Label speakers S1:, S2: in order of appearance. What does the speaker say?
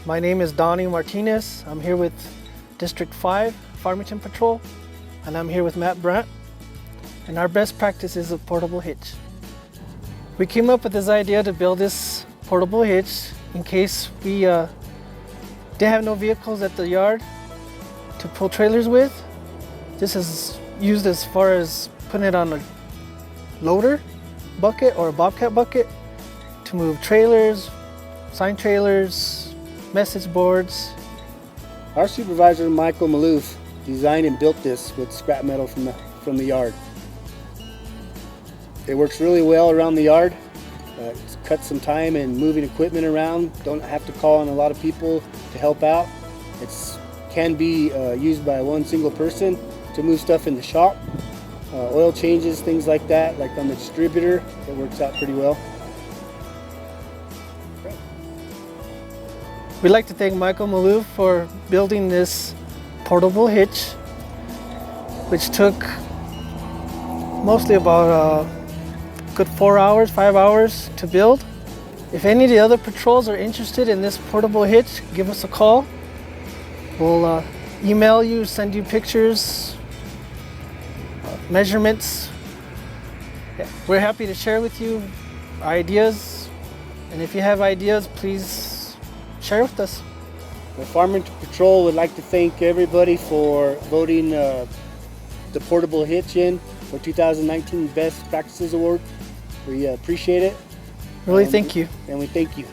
S1: My name is Donnie Martinez. I'm here with District 5 Farmington Patrol, and I'm here with Matt Brandt. And our best practice is a portable hitch. We came up with this idea to build this portable hitch in case we didn't have no vehicles at the yard to pull trailers with. This is used as far as putting it on a loader bucket or a bobcat bucket to move trailers, sign trailers, message boards.
S2: Our supervisor, Michael Maloof, designed and built this with scrap metal from the yard. It works really well around the yard. It's cut some time in moving equipment around. Don't have to call on a lot of people to help out. It can be used by one single person to move stuff in the shop. Oil changes, things like that, like on the distributor, it works out pretty well.
S1: We'd like to thank Michael Maloof for building this portable hitch, which took mostly about a good 5 hours to build. If any of the other patrols are interested in this portable hitch, give us a call. We'll email you, send you pictures, measurements. Yeah, we're happy to share with you ideas, and if you have ideas, please share with us.
S2: The Farmington Patrol would like to thank everybody for voting the portable hitch in for 2019 Best Practices Award. We appreciate it.
S1: Really, thank you.
S2: And we thank you.